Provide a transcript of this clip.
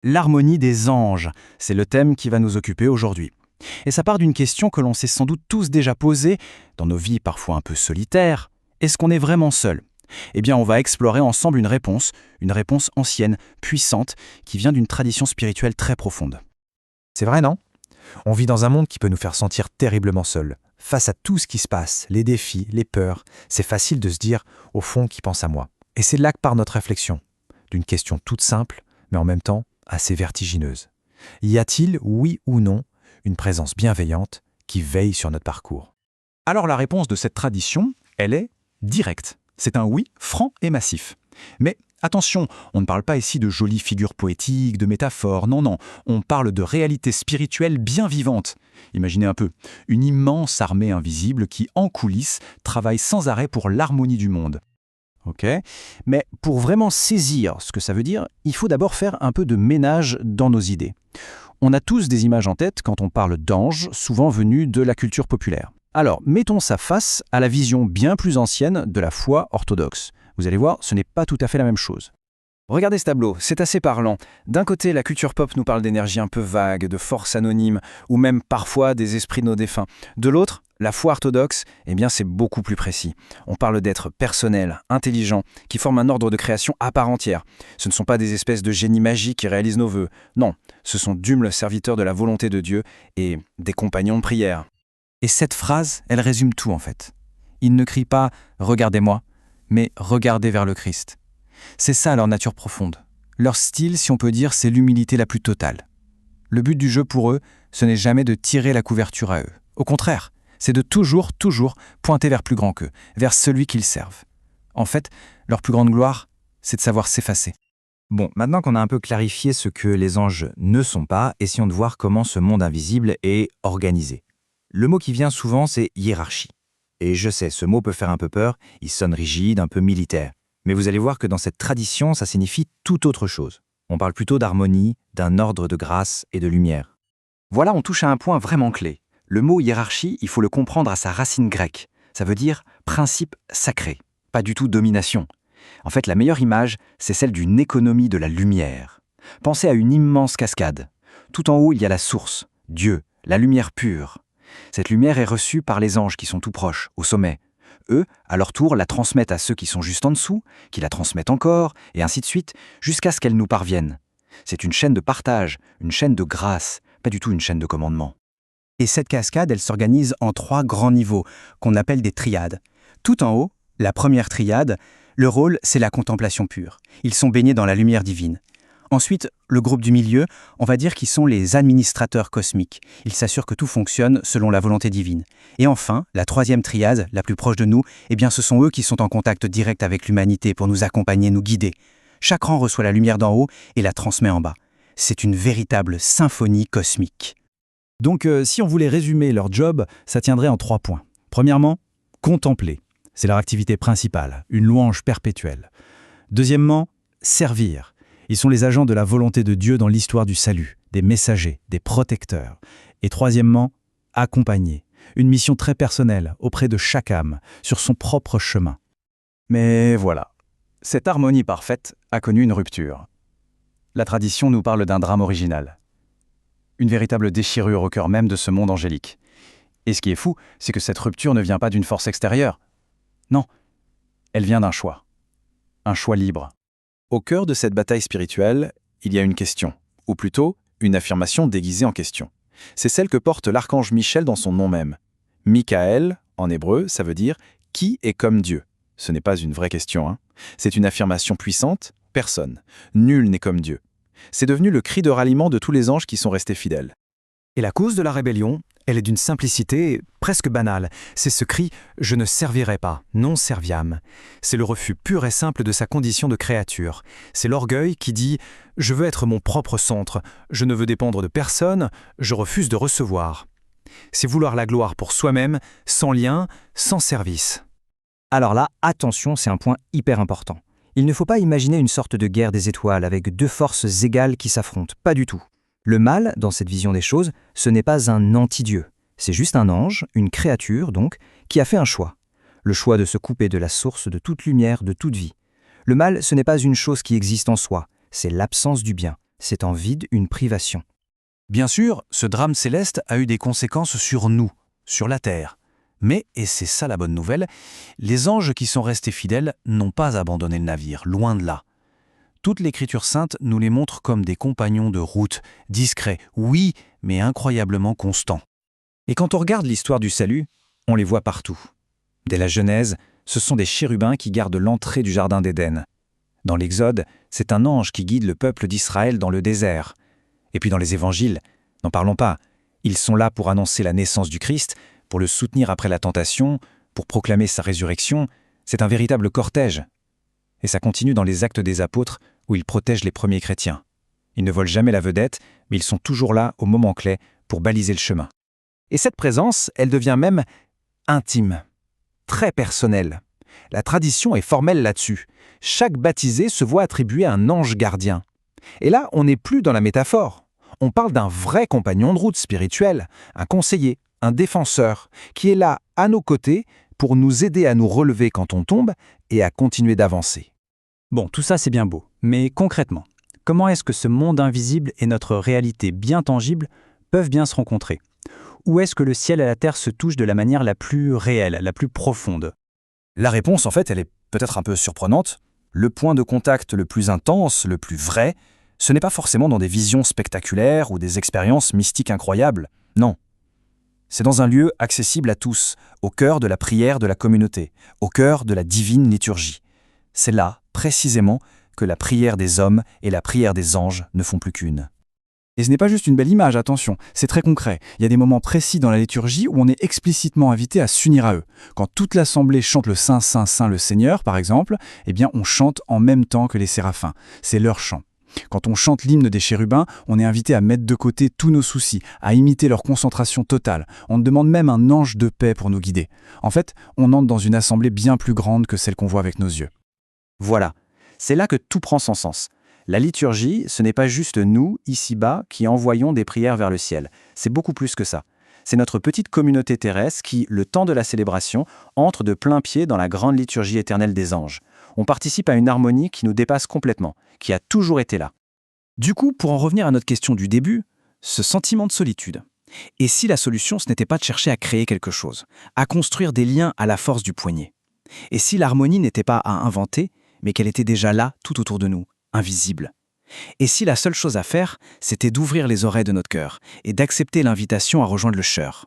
L'harmonie des anges, c'est le thème qui va nous occuper aujourd'hui. Et ça part d'une question que l'on s'est sans doute tous déjà posée, dans nos vies parfois un peu solitaires. Est-ce qu'on est vraiment seul? Eh bien, on va explorer ensemble une réponse ancienne, puissante, qui vient d'une tradition spirituelle très profonde. C'est vrai, non? On vit dans un monde qui peut nous faire sentir terriblement seuls. Face à tout ce qui se passe, les défis, les peurs, c'est facile de se dire, au fond, qui pense à moi? Et c'est là que part notre réflexion, d'une question toute simple, mais en même temps assez vertigineuse. Y a-t-il, oui ou non, une présence bienveillante qui veille sur notre parcours? Alors la réponse de cette tradition, elle est directe. C'est un oui franc et massif. Mais attention, on ne parle pas ici de jolies figures poétiques, de métaphores, non, on parle de réalité spirituelle bien vivante. Imaginez un peu, une immense armée invisible qui, en coulisses, travaille sans arrêt pour l'harmonie du monde. Ok, mais pour vraiment saisir ce que ça veut dire, il faut d'abord faire un peu de ménage dans nos idées. On a tous des images en tête quand on parle d'anges, souvent venus de la culture populaire. Alors, mettons ça face à la vision bien plus ancienne de la foi orthodoxe. Vous allez voir, ce n'est pas tout à fait la même chose. Regardez ce tableau, c'est assez parlant. D'un côté, la culture pop nous parle d'énergie un peu vague, de forces anonymes, ou même parfois des esprits de nos défunts. De l'autre, la foi orthodoxe, eh bien c'est beaucoup plus précis. On parle d'êtres personnels, intelligents, qui forment un ordre de création à part entière. Ce ne sont pas des espèces de génies magiques qui réalisent nos vœux. Non, ce sont d'humbles serviteurs de la volonté de Dieu et des compagnons de prière. Et cette phrase, elle résume tout en fait. Ils ne crient pas « regardez-moi », mais « regardez vers le Christ ». C'est ça leur nature profonde. Leur style, si on peut dire, c'est l'humilité la plus totale. Le but du jeu pour eux, ce n'est jamais de tirer la couverture à eux. Au contraire, c'est de toujours pointer vers plus grand qu'eux, vers celui qu'ils servent. En fait, leur plus grande gloire, c'est de savoir s'effacer. Bon, maintenant qu'on a un peu clarifié ce que les anges ne sont pas, essayons de voir comment ce monde invisible est organisé. Le mot qui vient souvent, c'est hiérarchie. Et je sais, ce mot peut faire un peu peur, il sonne rigide, un peu militaire. Mais vous allez voir que dans cette tradition, ça signifie tout autre chose. On parle plutôt d'harmonie, d'un ordre de grâce et de lumière. Voilà, on touche à un point vraiment clé. Le mot hiérarchie, il faut le comprendre à sa racine grecque. Ça veut dire principe sacré, pas du tout domination. En fait, la meilleure image, c'est celle d'une économie de la lumière. Pensez à une immense cascade. Tout en haut, il y a la source, Dieu, la lumière pure. Cette lumière est reçue par les anges qui sont tout proches, au sommet. Eux, à leur tour, la transmettent à ceux qui sont juste en dessous, qui la transmettent encore, et ainsi de suite, jusqu'à ce qu'elle nous parvienne. C'est une chaîne de partage, une chaîne de grâce, pas du tout une chaîne de commandement. Et cette cascade, elle s'organise en 3 grands niveaux, qu'on appelle des triades. Tout en haut, la première triade, le rôle, c'est la contemplation pure. Ils sont baignés dans la lumière divine. Ensuite, le groupe du milieu, on va dire qu'ils sont les administrateurs cosmiques. Ils s'assurent que tout fonctionne selon la volonté divine. Et enfin, la 3e triade, la plus proche de nous, eh bien ce sont eux qui sont en contact direct avec l'humanité pour nous accompagner, nous guider. Chaque rang reçoit la lumière d'en haut et la transmet en bas. C'est une véritable symphonie cosmique. Donc, si on voulait résumer leur job, ça tiendrait en 3 points. Premièrement, contempler. C'est leur activité principale, une louange perpétuelle. Deuxièmement, servir. Ils sont les agents de la volonté de Dieu dans l'histoire du salut, des messagers, des protecteurs. Et troisièmement, accompagner. Une mission très personnelle auprès de chaque âme, sur son propre chemin. Mais voilà, cette harmonie parfaite a connu une rupture. La tradition nous parle d'un drame original. Une véritable déchirure au cœur même de ce monde angélique. Et ce qui est fou, c'est que cette rupture ne vient pas d'une force extérieure. Non, elle vient d'un choix. Un choix libre. Au cœur de cette bataille spirituelle, il y a une question, ou plutôt une affirmation déguisée en question. C'est celle que porte l'archange Michel dans son nom même. Michael, en hébreu, ça veut dire « qui est comme Dieu ». Ce n'est pas une vraie question, hein. C'est une affirmation puissante, personne. Nul n'est comme Dieu. C'est devenu le cri de ralliement de tous les anges qui sont restés fidèles. Et la cause de la rébellion, elle est d'une simplicité presque banale. C'est ce cri « Je ne servirai pas, non serviam ». C'est le refus pur et simple de sa condition de créature. C'est l'orgueil qui dit « Je veux être mon propre centre, je ne veux dépendre de personne, je refuse de recevoir ». C'est vouloir la gloire pour soi-même, sans lien, sans service. Alors là, attention, c'est un point hyper important. Il ne faut pas imaginer une sorte de guerre des étoiles avec 2 forces égales qui s'affrontent, pas du tout. Le mal, dans cette vision des choses, ce n'est pas un anti-dieu. C'est juste un ange, une créature donc, qui a fait un choix. Le choix de se couper de la source de toute lumière, de toute vie. Le mal, ce n'est pas une chose qui existe en soi, c'est l'absence du bien. c'est en vide une privation. Bien sûr, ce drame céleste a eu des conséquences sur nous, sur la terre. Mais, et c'est ça la bonne nouvelle, les anges qui sont restés fidèles n'ont pas abandonné le navire, loin de là. Toute l'Écriture sainte nous les montre comme des compagnons de route, discrets, oui, mais incroyablement constants. Et quand on regarde l'histoire du salut, on les voit partout. Dès la Genèse, ce sont des chérubins qui gardent l'entrée du jardin d'Éden. Dans l'Exode, c'est un ange qui guide le peuple d'Israël dans le désert. Et puis dans les évangiles, n'en parlons pas, ils sont là pour annoncer la naissance du Christ, pour le soutenir après la tentation, pour proclamer sa résurrection. C'est un véritable cortège. Et ça continue dans les Actes des Apôtres, où ils protègent les premiers chrétiens. Ils ne volent jamais la vedette, mais ils sont toujours là au moment clé pour baliser le chemin. Et cette présence, elle devient même intime, très personnelle. La tradition est formelle là-dessus. Chaque baptisé se voit attribuer un ange gardien. Et là, on n'est plus dans la métaphore. On parle d'un vrai compagnon de route spirituel, un conseiller, un défenseur, qui est là à nos côtés pour nous aider à nous relever quand on tombe et à continuer d'avancer. Bon, tout ça c'est bien beau, mais concrètement, comment est-ce que ce monde invisible et notre réalité bien tangible peuvent bien se rencontrer? Où est-ce que le ciel et la terre se touchent de la manière la plus réelle, la plus profonde? La réponse, en fait, elle est peut-être un peu surprenante. Le point de contact le plus intense, le plus vrai, ce n'est pas forcément dans des visions spectaculaires ou des expériences mystiques incroyables. Non. C'est dans un lieu accessible à tous, au cœur de la prière de la communauté, au cœur de la divine liturgie. C'est là, précisément, que la prière des hommes et la prière des anges ne font plus qu'une. Et ce n'est pas juste une belle image, attention, c'est très concret. Il y a des moments précis dans la liturgie où on est explicitement invité à s'unir à eux. Quand toute l'assemblée chante le Saint, Saint, Saint le Seigneur, par exemple, eh bien on chante en même temps que les séraphins. C'est leur chant. Quand on chante l'hymne des chérubins, on est invité à mettre de côté tous nos soucis, à imiter leur concentration totale. On demande même un ange de paix pour nous guider. En fait, on entre dans une assemblée bien plus grande que celle qu'on voit avec nos yeux. Voilà, c'est là que tout prend son sens. La liturgie, ce n'est pas juste nous, ici-bas, qui envoyons des prières vers le ciel. C'est beaucoup plus que ça. C'est notre petite communauté terrestre qui, le temps de la célébration, entre de plein pied dans la grande liturgie éternelle des anges. On participe à une harmonie qui nous dépasse complètement, qui a toujours été là. Du coup, pour en revenir à notre question du début, ce sentiment de solitude. Et si la solution, ce n'était pas de chercher à créer quelque chose, à construire des liens à la force du poignet? Et si l'harmonie n'était pas à inventer, mais qu'elle était déjà là, tout autour de nous, invisible? Et si la seule chose à faire, c'était d'ouvrir les oreilles de notre cœur et d'accepter l'invitation à rejoindre le chœur?